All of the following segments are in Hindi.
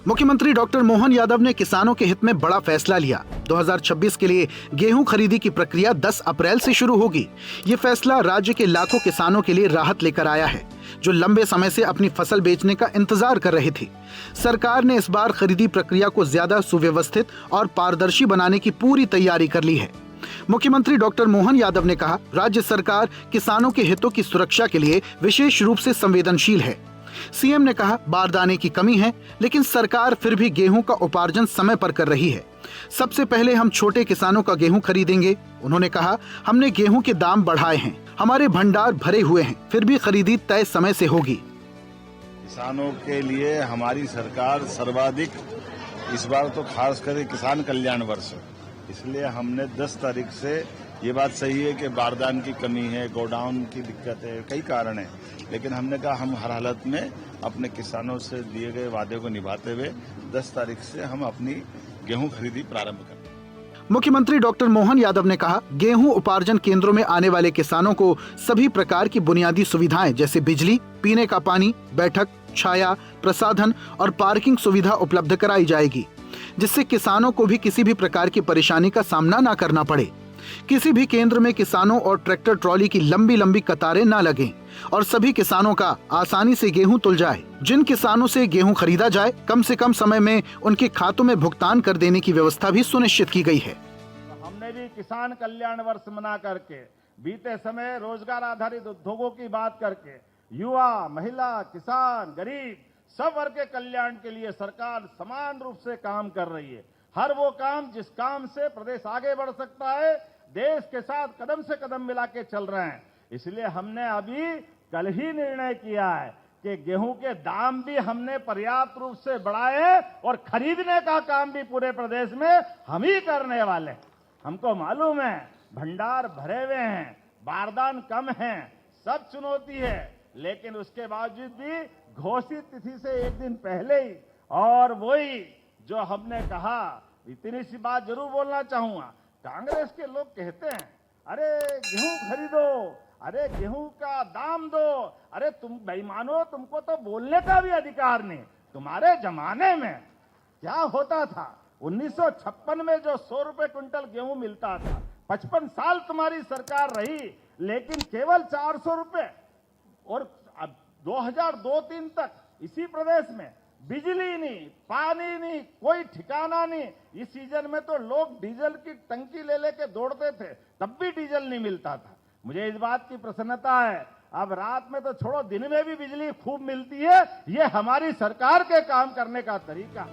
मुख्यमंत्री डॉक्टर मोहन यादव ने किसानों के हित में बड़ा फैसला लिया। 2026 के लिए गेहूं खरीदी की प्रक्रिया 10 अप्रैल से शुरू होगी। ये फैसला राज्य के लाखों किसानों के लिए राहत लेकर आया है, जो लंबे समय से अपनी फसल बेचने का इंतजार कर रहे थे। सरकार ने इस बार खरीदी प्रक्रिया को ज्यादा सुव्यवस्थित और पारदर्शी बनाने की पूरी तैयारी कर ली है। मुख्यमंत्री डॉक्टर मोहन यादव ने कहा, राज्य सरकार किसानों के हितों की सुरक्षा के लिए विशेष रूप से संवेदनशील है। सीएम ने कहा, बारदाने की कमी है, लेकिन सरकार फिर भी गेहूं का उपार्जन समय पर कर रही है। सबसे पहले हम छोटे किसानों का गेहूं खरीदेंगे। उन्होंने कहा, हमने गेहूं के दाम बढ़ाए हैं, हमारे भंडार भरे हुए हैं, फिर भी खरीदी तय समय से होगी। किसानों के लिए हमारी सरकार सर्वाधिक, इस बार तो खास करके किसान कल्याण वर्ष, इसलिए हमने 10 तारीख से, ये बात सही है कि बारदान की कमी है, गोडाउन की दिक्कत है, कई कारण है, लेकिन हमने कहा हम हर हालत में अपने किसानों से दिए गए वादे को निभाते हुए 10 तारीख से हम अपनी गेहूं खरीदी प्रारंभ करें। मुख्यमंत्री डॉक्टर मोहन यादव ने कहा, गेहूं उपार्जन केंद्रों में आने वाले किसानों को सभी प्रकार की बुनियादी सुविधाएं जैसे बिजली, पीने का पानी, बैठक, छाया, प्रसाधन और पार्किंग सुविधा उपलब्ध कराई जाएगी, जिससे किसानों को भी किसी भी प्रकार की परेशानी का सामना न करना पड़े। किसी भी केंद्र में किसानों और ट्रैक्टर ट्रॉली की लंबी लंबी कतारें न लगें और सभी किसानों का आसानी से गेहूं तुल जाए। जिन किसानों से गेहूं खरीदा जाए, कम से कम समय में उनके खातों में भुगतान कर देने की व्यवस्था भी सुनिश्चित की गई है। हमने भी किसान कल्याण वर्ष मना करके, बीते समय रोजगार आधारित उद्योगों की बात करके, युवा, महिला, किसान, गरीब सब वर्ग के कल्याण के लिए सरकार समान रूप से काम कर रही है। हर वो काम जिस काम से प्रदेश आगे बढ़ सकता है, देश के साथ कदम से कदम मिला के चल रहे हैं। इसलिए हमने अभी कल ही निर्णय किया है कि गेहूं के दाम भी हमने पर्याप्त रूप से बढ़ाए और खरीदने का काम भी पूरे प्रदेश में हम ही करने वाले हैं। हमको मालूम है भंडार भरे हुए हैं, बारदान कम है, सब चुनौती है, लेकिन उसके बावजूद भी घोषित तिथि से एक दिन पहले ही, और वही जो हमने कहा, इतनी सी बात जरूर बोलना चाहूंगा। कांग्रेस के लोग कहते हैं, अरे गेहूं खरीदो, अरे गेहूं का दाम दो, अरे तुम बेईमानो, तुमको तो बोलने का भी अधिकार नहीं। तुम्हारे जमाने में क्या होता था? 1956 में जो 100 रुपए क्विंटल गेहूं मिलता था, 55 साल तुम्हारी सरकार रही, लेकिन केवल 400 रुपए, और 2002-03 तक इसी प्रदेश में बिजली नहीं, पानी नहीं, कोई ठिकाना नहीं। इस सीजन में तो लोग डीजल की टंकी ले लेके दौड़ते थे, तब भी डीजल नहीं मिलता था। मुझे इस बात की प्रसन्नता है, अब रात में तो छोड़ो, दिन में भी बिजली खूब मिलती है। ये हमारी सरकार के काम करने का तरीका।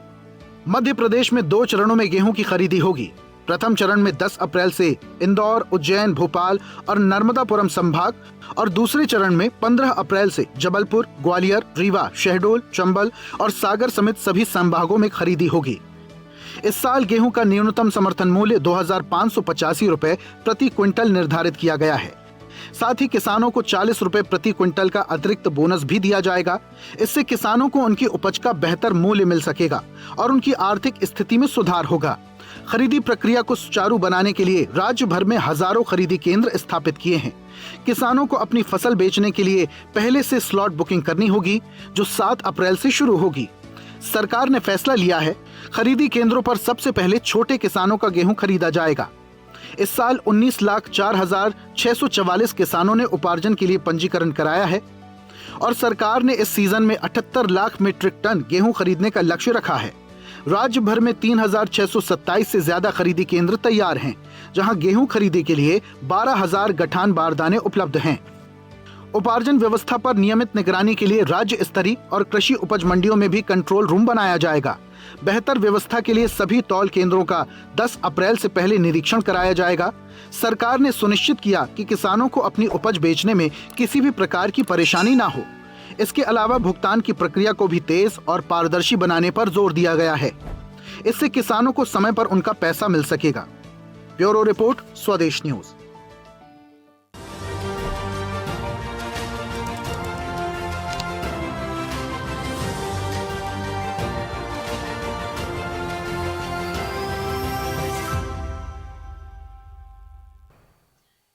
मध्य प्रदेश में 2 चरणों में गेहूं की खरीदी होगी। प्रथम चरण में 10 अप्रैल से इंदौर, उज्जैन, भोपाल और नर्मदापुरम संभाग, और दूसरे चरण में 15 अप्रैल से जबलपुर, ग्वालियर, रीवा, शहडोल, चंबल और सागर समेत सभी संभागों में खरीदी होगी। इस साल गेहूं का न्यूनतम समर्थन मूल्य 2585 रुपए प्रति क्विंटल निर्धारित किया गया है। साथ ही किसानों को 40 रुपए प्रति क्विंटल का अतिरिक्त बोनस भी दिया जाएगा। इससे किसानों को उनकी उपज का बेहतर मूल्य मिल सकेगा और उनकी आर्थिक स्थिति में सुधार होगा। खरीदी प्रक्रिया को सुचारू बनाने के लिए राज्य भर में हजारों खरीदी केंद्र स्थापित किए हैं। किसानों को अपनी फसल बेचने के लिए पहले से स्लॉट बुकिंग करनी होगी, जो 7 अप्रैल से शुरू होगी। सरकार ने फैसला लिया है, खरीदी केंद्रों पर सबसे पहले छोटे किसानों का गेहूं खरीदा जाएगा। इस साल 19,04,644 किसानों ने उपार्जन के लिए पंजीकरण कराया है और सरकार ने इस सीजन में 78 लाख मीट्रिक टन गेहूं खरीदने का लक्ष्य रखा है। राज्य भर में 3,627 से ज्यादा खरीदी केंद्र तैयार हैं, जहां गेहूं खरीदी के लिए 12,000 गठान बारदाने उपलब्ध हैं। उपार्जन व्यवस्था पर नियमित निगरानी के लिए राज्य स्तरीय और कृषि उपज मंडियों में भी कंट्रोल रूम बनाया जाएगा। बेहतर व्यवस्था के लिए सभी तौल केंद्रों का 10 अप्रैल से पहले निरीक्षण कराया जाएगा। सरकार ने सुनिश्चित किया कि किसानों को अपनी उपज बेचने में किसी भी प्रकार की परेशानी ना हो। इसके अलावा भुगतान की प्रक्रिया को भी तेज और पारदर्शी बनाने पर जोर दिया गया है। इससे किसानों को समय पर उनका पैसा मिल सकेगा। ब्यूरो रिपोर्ट, स्वदेश न्यूज।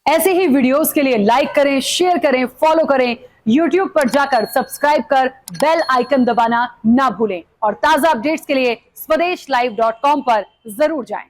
ऐसे ही वीडियोस के लिए लाइक करें, शेयर करें, फॉलो करें YouTube पर जाकर सब्सक्राइब कर बेल आइकन दबाना ना भूलें और ताजा अपडेट्स के लिए SwadeshLive.com पर जरूर जाएं।